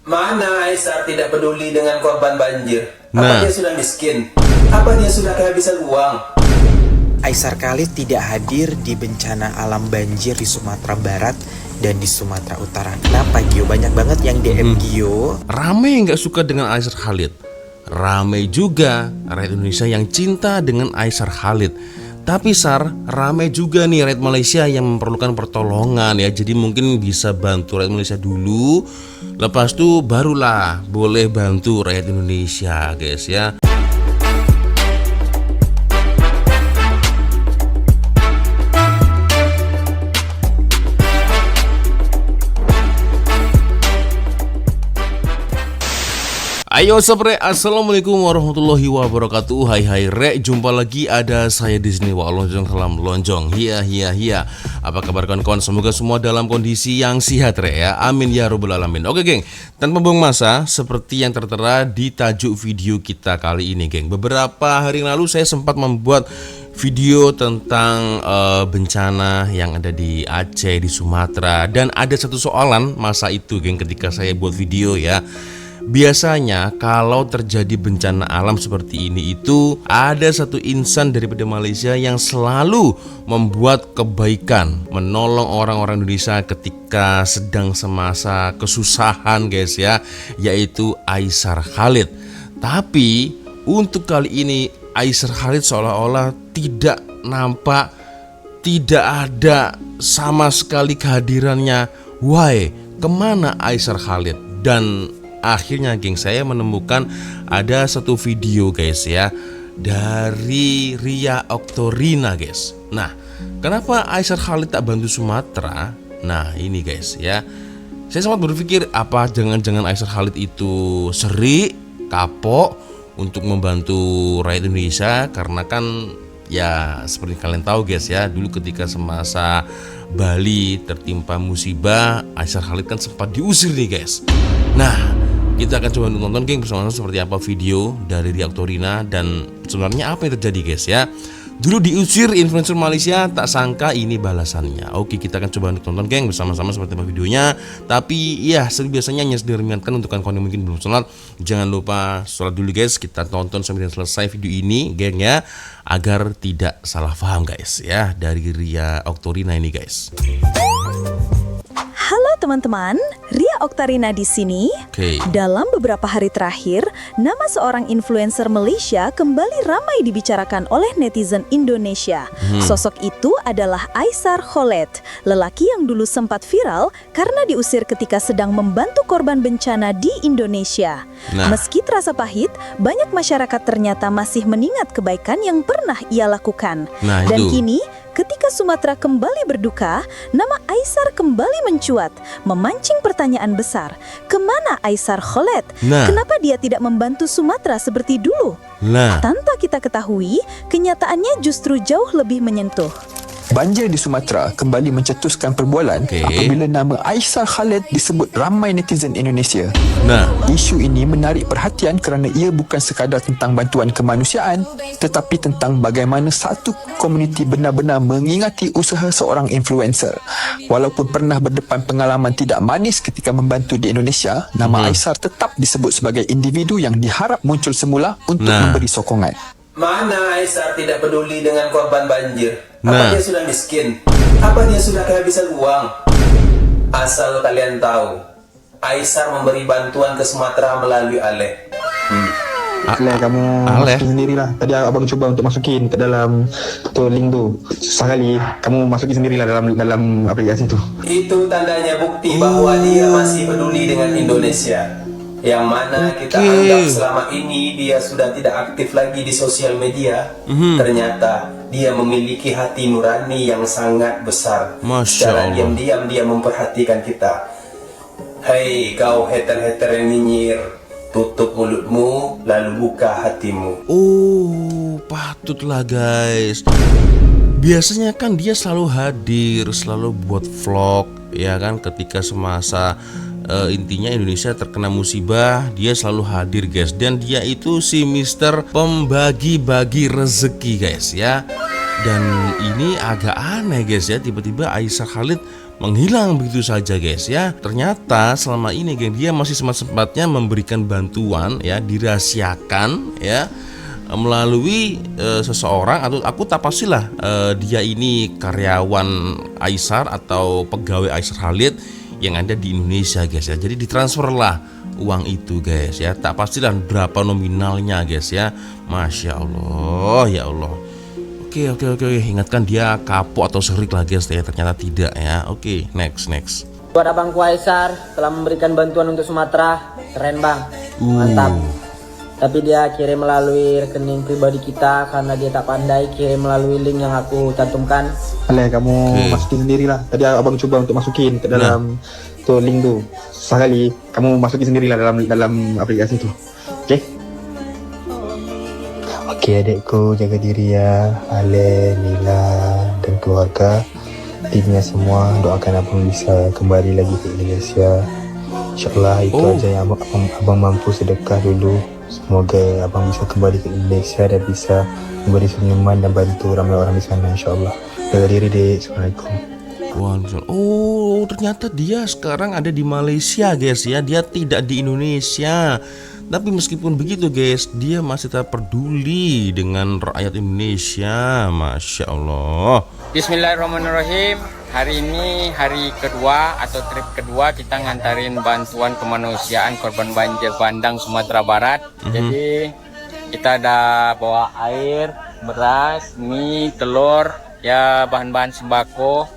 Mana Aisar tidak peduli dengan korban banjir? Nah. Apa dia sudah miskin? Apa dia sudah kehabisan uang? Aisar Khalid tidak hadir di bencana alam banjir di Sumatera Barat dan di Sumatera Utara. Kenapa Gio? Banyak banget yang DM Gio. Rame nggak suka dengan Aisar Khalid. Rame juga rakyat Indonesia yang cinta dengan Aisar Khalid. Tapi Sar, rame juga nih rakyat Malaysia yang memerlukan pertolongan ya. Jadi mungkin bisa bantu rakyat Malaysia dulu, lepas itu barulah boleh bantu rakyat Indonesia guys ya. Ayo sabre, assalamualaikum warahmatullahi wabarakatuh. Hai rek, jumpa lagi ada saya di sini Wak Lonjong Salam Lonjong. Hiya. Apa kabar kawan-kawan? Semoga semua dalam kondisi yang sehat rek ya. Amin ya robbal alamin. Oke geng, tanpa buang masa, seperti yang tertera di tajuk video kita kali ini geng. Beberapa hari lalu saya sempat membuat video tentang bencana yang ada di Aceh, di Sumatera, dan ada satu soalan masa itu geng ketika saya buat video ya. Biasanya kalau terjadi bencana alam seperti ini itu ada satu insan daripada Malaysia yang selalu membuat kebaikan, menolong orang-orang Indonesia ketika sedang semasa kesusahan guys ya, yaitu Aisar Khalid. Tapi untuk kali ini Aisar Khalid seolah-olah tidak nampak, tidak ada sama sekali kehadirannya. Why? Kemana Aisar Khalid? Dan akhirnya geng saya menemukan ada satu video guys ya dari Ria Oktorina guys. Nah, kenapa Aisar Khalid tak bantu Sumatera? Nah ini guys ya, saya sempat berpikir apa jangan-jangan Aisar Khalid itu serik, kapok untuk membantu rakyat Indonesia. Karena kan ya seperti kalian tahu guys ya, dulu ketika semasa Bali tertimpa musibah, Aisar Khalid kan sempat diusir nih guys. Nah, kita akan coba nonton geng bersama-sama seperti apa video dari Ria Oktorina dan sebenarnya apa yang terjadi guys ya. Dulu diusir influencer Malaysia, tak sangka ini balasannya. Oke, kita akan coba nonton geng bersama-sama seperti apa videonya. Tapi ya seperti biasanya hanya diringankan untuk kawan-kawan yang mungkin belum sholat. Jangan lupa sholat dulu guys. Kita tonton sampai selesai video ini geng ya, agar tidak salah paham guys ya dari Ria Oktorina ini guys. Halo teman-teman, Ria Oktorina di sini. Oke. Dalam beberapa hari terakhir, nama seorang influencer Malaysia kembali ramai dibicarakan oleh netizen Indonesia. Sosok itu adalah Aisar Khalid, lelaki yang dulu sempat viral karena diusir ketika sedang membantu korban bencana di Indonesia. Nah. Meski terasa pahit, banyak masyarakat ternyata masih mengingat kebaikan yang pernah ia lakukan. Nah, Dan itu. kini, ketika Sumatera kembali berduka, nama Aisar kembali mencuat, memancing pertanyaan besar. Kemana Aisar Khalid? Nah. Kenapa dia tidak membantu Sumatera seperti dulu? Nah, Tanpa kita ketahui, kenyataannya justru jauh lebih menyentuh. Banjir di Sumatera kembali mencetuskan perbualan apabila nama Aisar Khalid disebut ramai netizen Indonesia. nah, Isu ini menarik perhatian kerana ia bukan sekadar tentang bantuan kemanusiaan, tetapi tentang bagaimana satu komuniti benar-benar mengingati usaha seorang influencer. Walaupun pernah berdepan pengalaman tidak manis ketika membantu di Indonesia, nama Aisar tetap disebut sebagai individu yang diharap muncul semula untuk memberi sokongan. Mana Aisar tidak peduli dengan korban banjir? Nah. Apa dia sudah miskin? Apa dia sudah kehabisan uang? Asal kalian tahu, Aisar memberi bantuan ke Sumatera melalui Ale. Claire, kamu Ale? masukin sendirilah. Tadi abang cuba untuk masukin ke dalam tu link tu. Susah kali. Kamu masukin sendirilah dalam aplikasi tu. Itu tandanya bukti bahwa dia masih peduli dengan Indonesia. Yang mana kita anggap selama ini dia sudah tidak aktif lagi di sosial media. Ternyata dia memiliki hati nurani yang sangat besar. Masya Secara Allah. diam-diam dia memperhatikan kita. Hei kau hater-hater yang nyinyir, tutup mulutmu lalu buka hatimu. oh patutlah guys. Biasanya kan dia selalu hadir, selalu buat vlog ya kan, ketika semasa intinya Indonesia terkena musibah, dia selalu hadir guys. Dan dia itu si Mister pembagi-bagi rezeki guys ya. Dan ini agak aneh guys ya, tiba-tiba Aisar Khalid menghilang begitu saja guys ya. Ternyata selama ini geng, dia masih sempat-sempatnya memberikan bantuan ya, dirahasiakan ya, melalui seseorang, atau aku tak pastilah dia ini karyawan Aisar atau pegawai Aisar Khalid yang ada di Indonesia guys ya. Jadi ditransferlah uang itu guys ya, tak pastilah berapa nominalnya guys ya. Masya Allah, ya Allah. Oke, ingatkan dia kapok atau serik lah guys ya, ternyata tidak ya. Oke, next. Buat abangku Aisar telah memberikan bantuan untuk Sumatera, keren bang, mantap. Tapi dia kirim melalui rekening pribadi kita karena dia tak pandai kirim melalui link yang aku cantumkan. Alah, kamu masukin sendirilah. Tadi abang coba untuk masukin ke dalam tuh link tuh. Sekali kamu masukin sendirilah dalam aplikasi tuh. Oke? Oke adekku, jaga diri ya. Ale, Nila dan keluarga, timnya semua, doakan abang bisa kembali lagi ke Indonesia. InsyaAllah itu aja yang abang mampu sedekah dulu. Semoga abang bisa kembali ke Indonesia dan bisa memberi senyuman dan bantu ramai orang di sana, insyaAllah. Jaga diri dek. Assalamualaikum. Oh, ternyata dia sekarang ada di Malaysia guys ya. Dia tidak di Indonesia. Tapi meskipun begitu guys, dia masih tetap peduli dengan rakyat Indonesia. Masya Allah. Bismillahirrahmanirrahim. Hari ini hari kedua atau trip kedua kita ngantarin bantuan kemanusiaan korban banjir bandang Sumatera Barat. Jadi kita ada bawa air, beras, mie, telur, ya bahan-bahan sembako.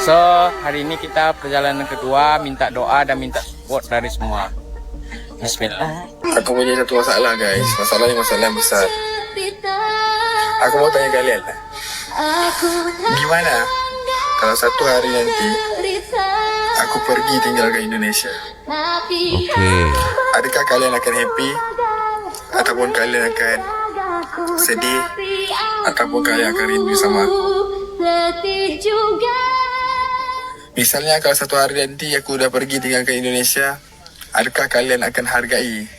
So hari ini kita perjalanan kedua, minta doa dan minta support dari semua. Bismillah. Aku punya satu masalah guys. Masalahnya masalah yang besar. Aku mau tanya kalian lah, gimana kalau satu hari nanti aku pergi tinggal ke Indonesia? Oke. Adakah kalian akan happy? Ataupun kalian akan sedih? Ataupun kalian akan rindu sama aku? Misalnya kalau satu hari nanti aku udah pergi tinggal ke Indonesia, adakah kalian akan hargai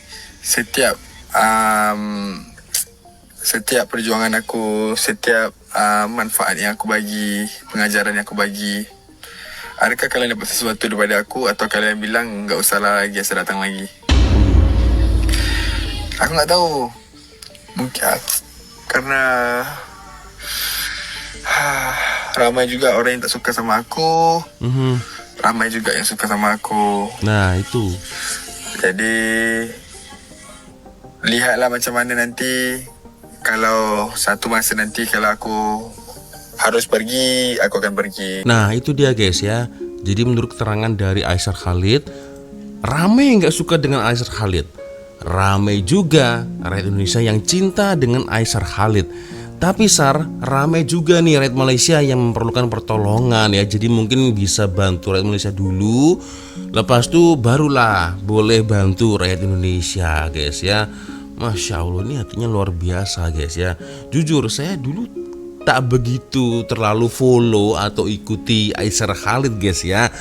setiap perjuangan aku, setiap manfaat yang aku bagi, pengajaran yang aku bagi? Adakah kalian dapat sesuatu daripada aku, atau kalian bilang nggak usah lah lagi, saya datang lagi? Aku nggak tahu. Mungkin karena ramai juga orang yang tak suka sama aku. Ramai juga yang suka sama aku. Nah itu. Jadi lihatlah macam mana nanti. Kalau satu masa nanti kalau aku harus pergi, aku akan pergi. Nah itu dia guys ya. Jadi menurut keterangan dari Aisar Khalid, ramai nggak suka dengan Aisar Khalid, ramai juga rakyat Indonesia yang cinta dengan Aisar Khalid. Tapi ramai juga nih rakyat Malaysia yang memerlukan pertolongan ya. Jadi mungkin bisa bantu rakyat Malaysia dulu, lepas itu barulah boleh bantu rakyat Indonesia guys ya. Masya Allah, ini hatinya luar biasa guys ya. Jujur saya dulu tak begitu terlalu follow atau ikuti Aisar Khalid guys ya.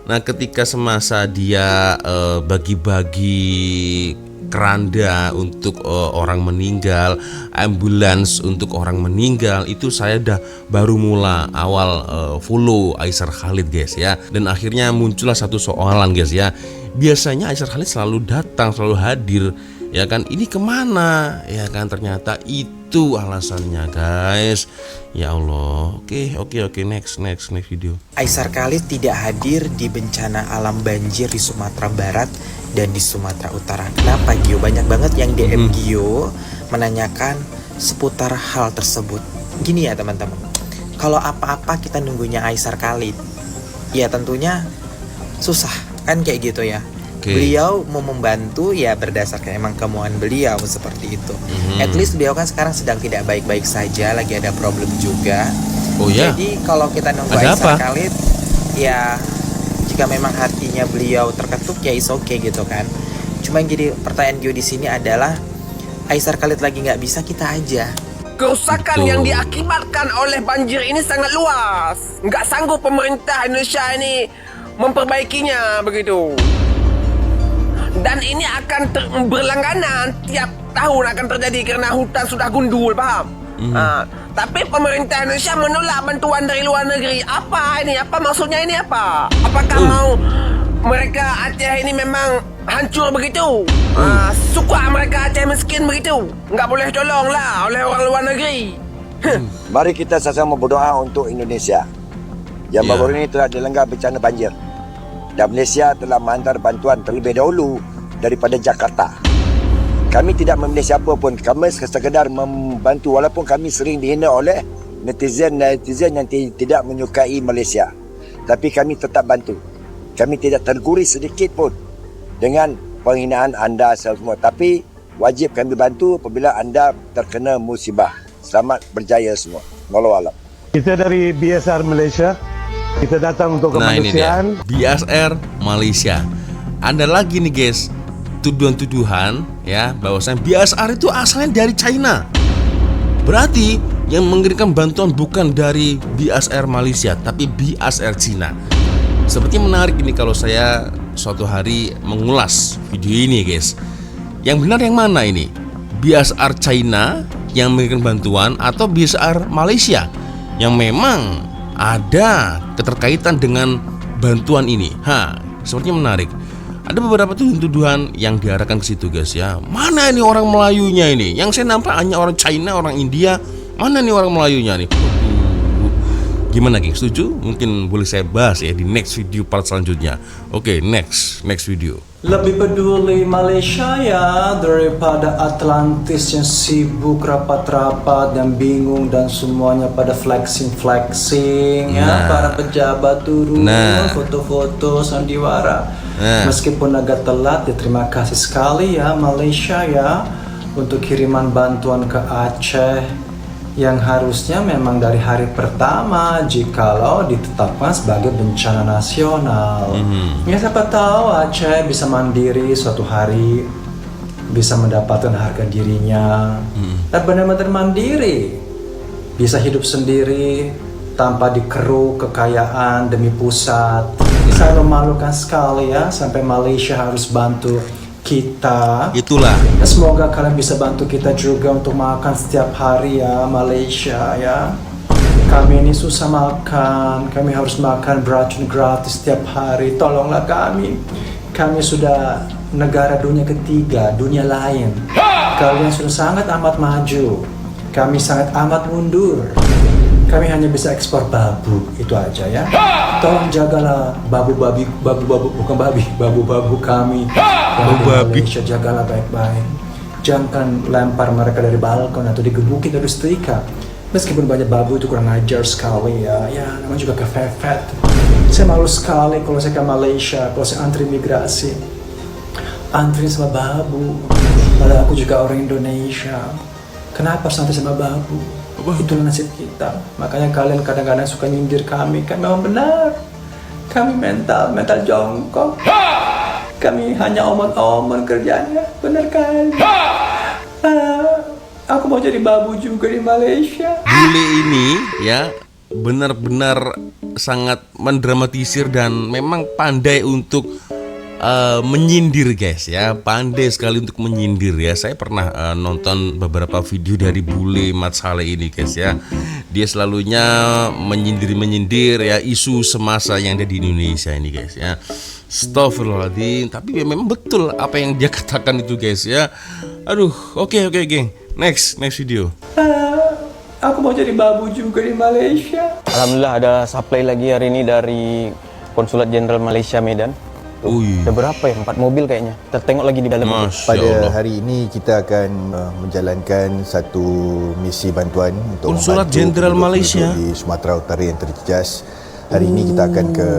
Nah ketika semasa dia bagi-bagi keranda untuk orang meninggal, ambulans untuk orang meninggal, itu saya udah baru mula awal follow Aisar Khalid guys ya. Dan akhirnya muncullah satu soalan guys ya. Biasanya Aisar Khalid selalu datang, selalu hadir ya kan, ini kemana ya kan, ternyata itu alasannya guys. Ya Allah. Oke, next video. Aisar Khalid tidak hadir di bencana alam banjir di Sumatera Barat dan di Sumatera Utara. Kenapa Gio? Banyak banget yang DM Gio menanyakan seputar hal tersebut. Gini ya teman-teman, kalau apa-apa kita nunggunya Aisar Khalid, ya tentunya susah kan kayak gitu ya. Beliau mau membantu ya berdasarkan emang kemauan beliau seperti itu. At least beliau kan sekarang sedang tidak baik-baik saja, lagi ada problem juga. Jadi kalau kita nunggu Aisar Khalid, ya jika memang hatinya beliau terketuk ya is okay gitu kan. Cuma yang jadi pertanyaan gue di sini adalah Aisar Khalid lagi nggak bisa, kita aja. Kerusakan yang diakibatkan oleh banjir ini sangat luas. Nggak sanggup pemerintah Indonesia ini memperbaikinya begitu. Dan ini akan berlangganan, tiap tahun akan terjadi karena hutan sudah gundul, paham? Tapi pemerintah Indonesia menolak bantuan dari luar negeri. Apa ini? Apa maksudnya ini apa? Apakah mau mereka Aceh ini memang hancur begitu? Suka mereka Aceh miskin begitu? Nggak boleh tolong lah oleh orang luar negeri. Mari kita sama-sama berdoa untuk Indonesia yang baru ini telah dilenggar bencana banjir, dan Malaysia telah menghantar bantuan terlebih dahulu daripada Jakarta. Kami tidak memilih siapa pun, kami sekadar membantu walaupun kami sering dihina oleh netizen yang tidak menyukai Malaysia. Tapi kami tetap bantu. Kami tidak terguris sedikit pun dengan penghinaan anda semua. Tapi wajib kami bantu apabila anda terkena musibah. Selamat berjaya semua. Wallahu a'lam. Kita dari BSR Malaysia. Kita datang untuk kemanusiaan. Nah ini dia, BSR Malaysia. Ada lagi nih guys, tuduhan-tuduhan ya bahwasanya BSR itu asalnya dari China. Berarti yang mengirimkan bantuan bukan dari BSR Malaysia, tapi BSR China. Sepertinya menarik ini kalau saya suatu hari mengulas video ini guys. Yang benar yang mana ini? BSR China yang mengirimkan bantuan atau BSR Malaysia yang memang ada keterkaitan dengan bantuan ini? Sepertinya menarik. Ada beberapa tuduhan yang diarahkan ke situ guys ya. Mana ini orang Melayunya ini? Yang saya nampak hanya orang China, orang India. Mana nih orang Melayunya nih? Gimana geng? Setuju? Mungkin boleh saya bahas ya di next video part selanjutnya. Oke, next video. Lebih peduli Malaysia ya daripada Atlantis yang sibuk rapat-rapat dan bingung dan semuanya pada flexing ya. Para pejabat turun foto-foto sandiwara. Meskipun agak telat ya, terima kasih sekali ya Malaysia ya untuk kiriman bantuan ke Aceh yang harusnya memang dari hari pertama jikalau ditetapkan sebagai bencana nasional. Ya siapa tahu Aceh bisa mandiri suatu hari, bisa mendapatkan harga dirinya dan benar-benar mandiri, bisa hidup sendiri tanpa dikeruk kekayaan demi pusat. Saya memalukan sekali ya sampai Malaysia harus bantu kita. Itulah. Ya, semoga kalian bisa bantu kita juga untuk makan setiap hari ya Malaysia ya. Kami ini susah makan, kami harus makan beracun gratis setiap hari. Tolonglah kami. Kami sudah negara dunia ketiga, dunia lain. Kalian sudah sangat amat maju. Kami sangat amat mundur. Kami hanya bisa ekspor babu, itu aja ya. Tolong jagalah babu-babu kami. Malaysia, jagalah baik-baik. Jangan lempar mereka dari balkon atau digebukin atau disetrika. Meskipun banyak babu itu kurang ajar sekali ya. Ya, namanya juga kefefet. Saya malu sekali kalau saya ke Malaysia, kalau saya antri migrasi. Antri sama babu. Padahal aku juga orang Indonesia. Kenapa harus antri sama babu? Itulah nasib kita. Makanya kalian kadang-kadang suka nyindir kami. Kan memang benar. Kami mental jongkok. Kami hanya omong-omong kerjanya. Benar kan? Aku mau jadi babu juga di Malaysia. Bule ini ya benar-benar sangat mendramatisir dan memang pandai untuk menyindir guys ya, pandai sekali untuk menyindir ya. Saya pernah nonton beberapa video dari bule Mat Saleh ini guys ya. Dia selalunya menyindir ya isu semasa yang ada di Indonesia ini guys ya. Astagfirullahaladzim. Tapi ya memang betul apa yang dia katakan itu guys ya. Aduh, oke geng. Next video. Aku mau jadi babu juga di Malaysia. Alhamdulillah ada supply lagi hari ini dari Konsulat Jenderal Malaysia Medan. Ada berapa ya? 4 mobil kayaknya. Kita tengok lagi di dalam. Pada hari ini kita akan menjalankan satu misi bantuan untuk Konsulat Jenderal Malaysia di Sumatera Utara yang terjejas. Hari ini kita akan ke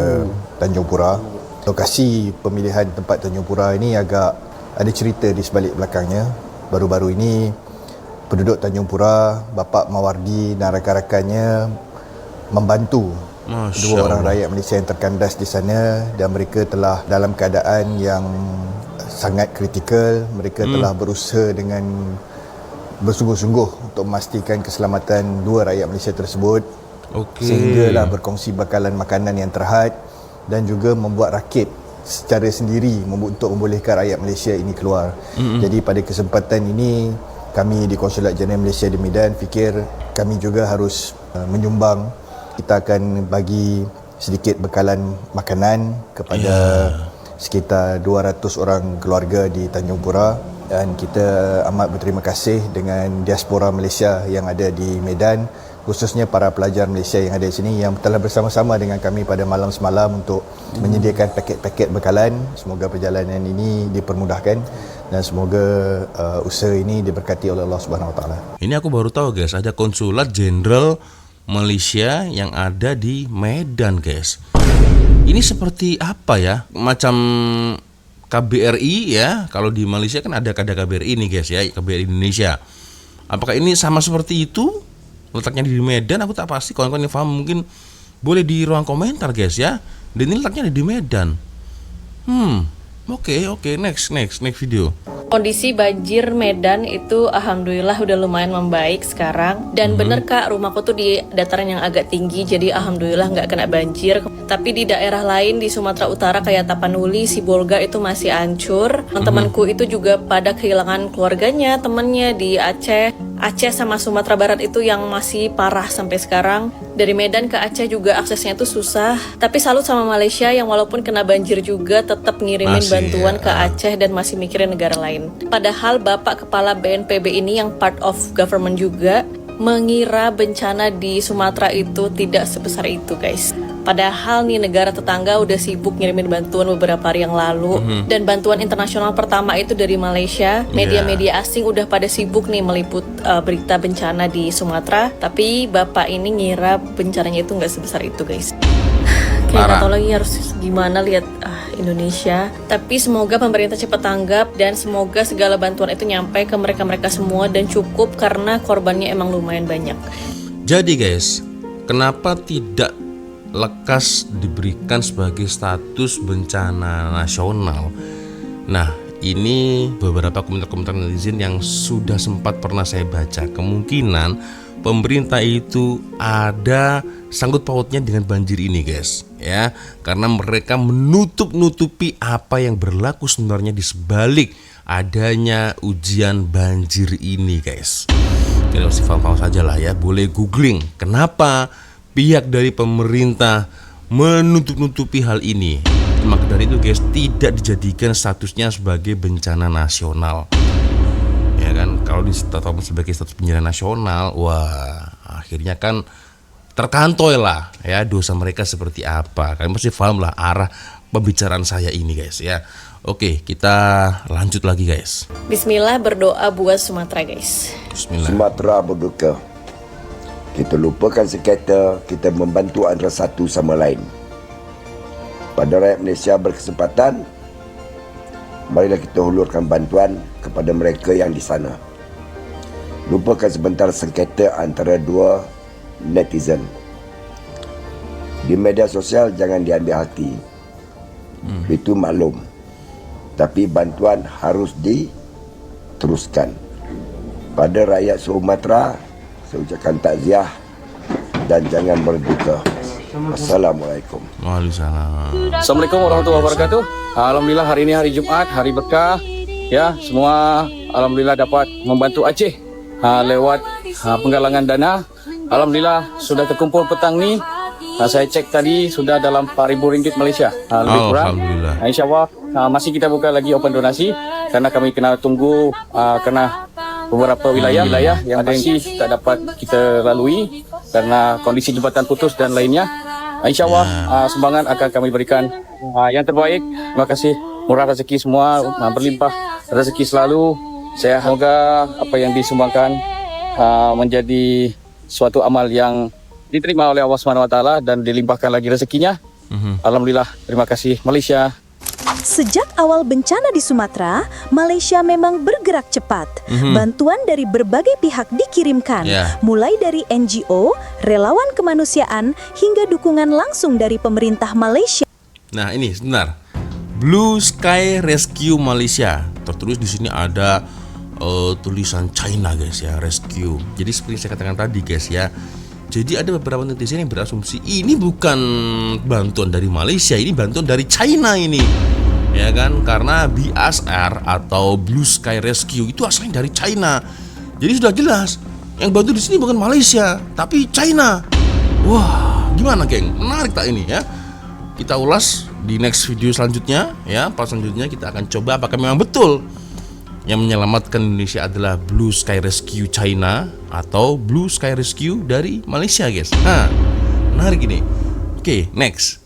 Tanjung Pura. Lokasi pemilihan tempat Tanjung Pura ini agak ada cerita di sebalik belakangnya. Baru-baru ini penduduk Tanjung Pura, Bapak Mawardi dan rakan-rakannya membantu dua orang rakyat Malaysia yang terkandas di sana, dan mereka telah dalam keadaan yang sangat kritikal. Mereka telah berusaha dengan bersungguh-sungguh untuk memastikan keselamatan dua rakyat Malaysia tersebut. Sehinggalah berkongsi bekalan makanan yang terhad dan juga membuat rakit secara sendiri untuk membolehkan rakyat Malaysia ini keluar. Jadi pada kesempatan ini kami di Konsulat Jeneral Malaysia di Medan fikir kami juga harus menyumbang. Kita akan bagi sedikit bekalan makanan kepada sekitar 200 orang keluarga di Tanjung Pura, dan kita amat berterima kasih dengan diaspora Malaysia yang ada di Medan, khususnya para pelajar Malaysia yang ada di sini yang telah bersama-sama dengan kami pada malam semalam untuk menyediakan paket-paket bekalan. Semoga perjalanan ini dipermudahkan dan semoga usaha ini diberkati oleh Allah Subhanahu Wa Taala. Ini aku baru tahu guys, ada Konsulat Jenderal Malaysia yang ada di Medan guys. Ini seperti apa ya? Macam KBRI ya. Kalau di Malaysia kan ada KBRI nih guys ya, KBRI Indonesia. Apakah ini sama seperti itu? Letaknya di Medan, aku tak pasti. Kawan-kawan yang paham mungkin boleh di ruang komentar guys ya. Dan ini letaknya ada di Medan. Oke, next video. Kondisi banjir Medan itu alhamdulillah udah lumayan membaik sekarang. Dan bener Kak, rumahku tuh di dataran yang agak tinggi, jadi alhamdulillah nggak kena banjir. Tapi di daerah lain di Sumatera Utara kayak Tapanuli, Sibolga itu masih hancur. Teman-temanku itu juga pada kehilangan keluarganya, temennya di Aceh sama Sumatera Barat itu yang masih parah sampai sekarang. Dari Medan ke Aceh juga aksesnya tuh susah. Tapi salut sama Malaysia yang walaupun kena banjir juga tetap ngirimin bantuan ke Aceh dan masih mikirin negara lain. Padahal Bapak Kepala BNPB ini yang part of government juga mengira bencana di Sumatera itu tidak sebesar itu guys. Padahal nih negara tetangga udah sibuk ngirimin bantuan beberapa hari yang lalu. Dan bantuan internasional pertama itu dari Malaysia. Media-media asing udah pada sibuk nih meliput berita bencana di Sumatera. Tapi Bapak ini ngira bencananya itu nggak sebesar itu guys. Kayak nggak tahu lagi harus gimana lihat Indonesia. Tapi semoga pemerintah cepat tanggap dan semoga segala bantuan itu nyampe ke mereka-mereka semua dan cukup karena korbannya emang lumayan banyak. Jadi guys, kenapa tidak lekas diberikan sebagai status bencana nasional? Nah, ini beberapa komentar-komentar netizen yang sudah sempat pernah saya baca. Kemungkinan pemerintah itu ada sangkut pautnya dengan banjir ini guys ya, karena mereka menutup-nutupi apa yang berlaku sebenarnya di sebalik adanya ujian banjir ini guys. Kita harus paham saja lah ya, boleh googling kenapa pihak dari pemerintah menutup-nutupi hal ini. Maka dari itu guys, tidak dijadikan statusnya sebagai bencana nasional. Ya kan, kalau ditetapkan sebagai status bencana nasional, wah akhirnya kan terkantoi lah ya dosa mereka seperti apa. Kalian pasti paham lah arah pembicaraan saya ini guys ya. Oke, kita lanjut lagi guys. Bismillah, berdoa buat Sumatera guys. Bismillah. Sumatera berduka. Kita lupakan sekata, kita membantu antara satu sama lain. Pada rakyat Malaysia berkesempatan, marilah kita hulurkan bantuan kepada mereka yang di sana. Lupakan sebentar sengketa antara dua netizen. Di media sosial jangan diambil hati. Itu maklum. Tapi bantuan harus diteruskan. Pada rakyat Sumatera, saya ucapkan takziah dan jangan berduka. Assalamualaikum. Waalaikumsalam. Assalamualaikum warahmatullahi wabarakatuh. Alhamdulillah hari ini hari Jumat, hari berkah. Ya, semua alhamdulillah dapat membantu Aceh lewat penggalangan dana. Alhamdulillah sudah terkumpul petang ni. Saya cek tadi sudah dalam RM4,000 Malaysia. Lebih kurang. InsyaAllah masih kita buka lagi open donasi karena kami kena tunggu kena beberapa wilayah yang masih tak dapat kita lalui karena kondisi jembatan putus dan lainnya. InsyaAllah sumbangan akan kami berikan yang terbaik. Terima kasih, murah rezeki semua, berlimpah rezeki selalu. Saya semoga apa yang disumbangkan menjadi suatu amal yang diterima oleh Allah SWT dan dilimpahkan lagi rezekinya. Alhamdulillah, terima kasih Malaysia. Sejak awal bencana di Sumatera, Malaysia memang bergerak cepat. Bantuan dari berbagai pihak dikirimkan, mulai dari NGO, relawan kemanusiaan, hingga dukungan langsung dari pemerintah Malaysia. Nah ini sebentar, Blue Sky Rescue Malaysia. Tertulis di sini ada tulisan China guys ya, rescue. Jadi seperti saya katakan tadi guys ya. Jadi ada beberapa netizen yang berasumsi ini bukan bantuan dari Malaysia, ini bantuan dari China ini. Ya kan, karena BSR atau Blue Sky Rescue itu asalnya dari China. Jadi sudah jelas yang bantu di sini bukan Malaysia, tapi China. Wah, gimana geng? Menarik tak ini ya? Kita ulas di next video selanjutnya ya. Pas selanjutnya kita akan coba apakah memang betul yang menyelamatkan Indonesia adalah Blue Sky Rescue China atau Blue Sky Rescue dari Malaysia, guys. Nah, menarik ini. Oke, next.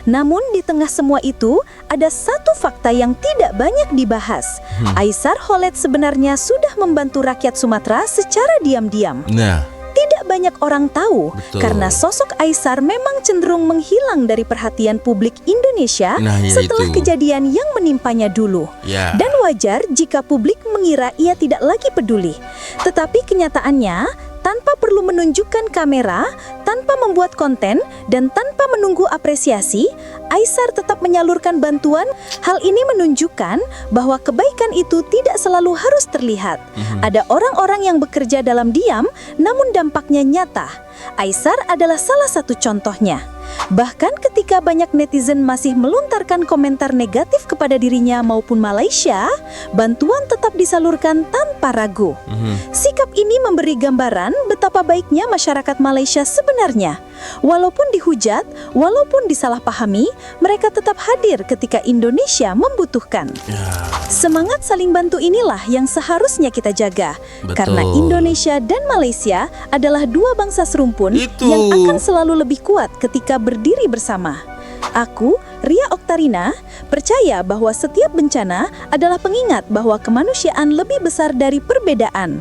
Namun di tengah semua itu, ada satu fakta yang tidak banyak dibahas. Aisar Khaled sebenarnya sudah membantu rakyat Sumatera secara diam-diam. Nah, tidak banyak orang tahu. Betul. Karena sosok Aisar memang cenderung menghilang dari perhatian publik Indonesia setelah itu kejadian yang menimpanya dulu. Ya. Dan wajar jika publik mengira ia tidak lagi peduli. Tetapi kenyataannya, tanpa perlu menunjukkan kamera, tanpa membuat konten, dan tanpa menunggu apresiasi, Aisar tetap menyalurkan bantuan. Hal ini menunjukkan bahwa kebaikan itu tidak selalu harus terlihat. Ada orang-orang yang bekerja dalam diam, namun dampaknya nyata. Aisar adalah salah satu contohnya. Bahkan ketika banyak netizen masih melontarkan komentar negatif kepada dirinya maupun Malaysia, bantuan tetap disalurkan tanpa ragu. Sikap ini memberi gambaran betapa baiknya masyarakat Malaysia sebenarnya. Walaupun dihujat, walaupun disalahpahami, mereka tetap hadir ketika Indonesia membutuhkan. Semangat saling bantu inilah yang seharusnya kita jaga. Betul. Karena Indonesia dan Malaysia adalah dua bangsa serumpun yang akan selalu lebih kuat ketika berdiri bersama. Aku, Ria Oktarina, percaya bahwa setiap bencana adalah pengingat bahwa kemanusiaan lebih besar dari perbedaan.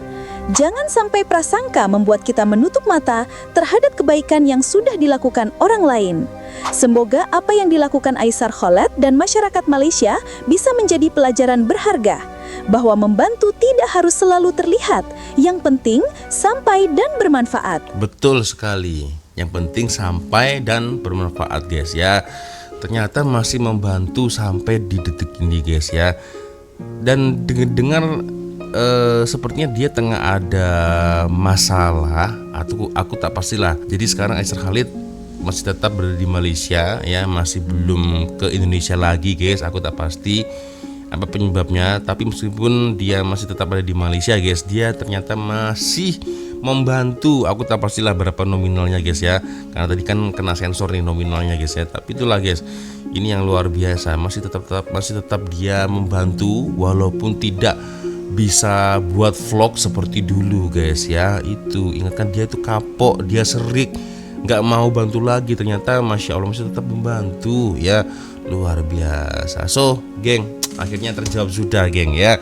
Jangan sampai prasangka membuat kita menutup mata terhadap kebaikan yang sudah dilakukan orang lain. Semoga apa yang dilakukan Aisar Khaled dan masyarakat Malaysia bisa menjadi pelajaran berharga, bahwa membantu tidak harus selalu terlihat, yang penting sampai dan bermanfaat. Betul sekali. Yang penting sampai dan bermanfaat, guys ya. Ternyata masih membantu sampai di detik ini, guys ya. Dan dengar sepertinya dia tengah ada masalah, atau aku tak pastilah. Jadi sekarang Aisar Khaled masih tetap berada di Malaysia ya, masih belum ke Indonesia lagi, guys. Aku tak pasti apa penyebabnya, tapi meskipun dia masih tetap ada di Malaysia, guys, dia ternyata masih membantu. Aku tak pastilah berapa nominalnya, guys ya, karena tadi kan kena sensor nih nominalnya, guys ya. Tapi itulah, guys, ini yang luar biasa, masih tetap dia membantu walaupun tidak bisa buat vlog seperti dulu, guys ya. Itu ingatkan, dia itu kapok, dia serik, nggak mau bantu lagi. Ternyata masya Allah masih tetap membantu ya, luar biasa. So geng, akhirnya terjawab sudah, geng ya.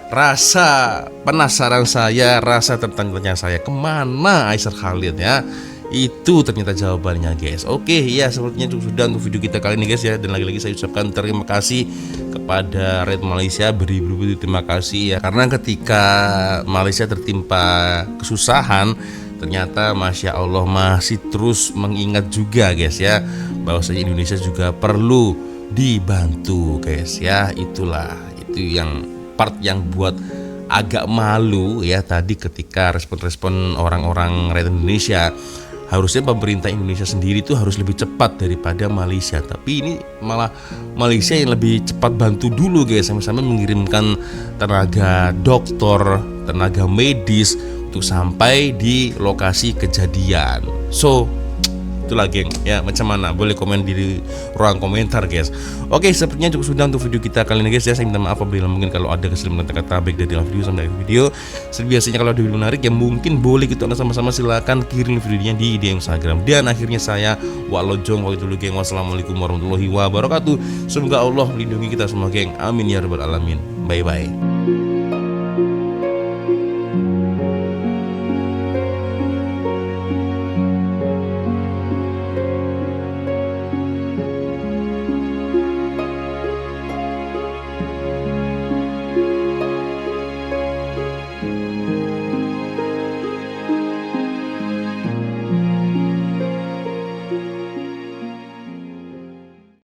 Rasa penasaran saya, rasa tertanya saya, kemana Aisar Khaled ya, itu ternyata jawabannya, guys. Oke ya, sepertinya itu sudah untuk video kita kali ini, guys ya. Dan lagi-lagi saya ucapkan terima kasih kepada Red Malaysia, beri terima kasih ya, karena ketika Malaysia tertimpa kesusahan, ternyata masya Allah masih terus mengingat juga, guys ya, bahwasanya Indonesia juga perlu dibantu, guys ya. Itulah, itu yang part yang buat agak malu ya tadi ketika respon-respon orang-orang Red Indonesia. Harusnya pemerintah Indonesia sendiri itu harus lebih cepat daripada Malaysia, tapi ini malah Malaysia yang lebih cepat bantu dulu, guys, sama-sama mengirimkan tenaga dokter, tenaga medis untuk sampai di lokasi kejadian. So itulah, geng ya, macam mana? Boleh komen di ruang komentar, guys. Oke, sepertinya cukup sudah untuk video kita kali ini, guys ya. Saya minta maaf apabila mungkin kalau ada kesalahan kata-kata baik dari dalam video sampai akhir video. Seperti biasanya kalau ada video menarik yang mungkin boleh kita sama-sama, silakan kirim videonya di DM Instagram. Dan akhirnya saya Walojong waktu dulu, geng. Wassalamualaikum warahmatullahi wabarakatuh. Semoga Allah melindungi kita semua, geng. Amin ya rabbal alamin. Bye bye.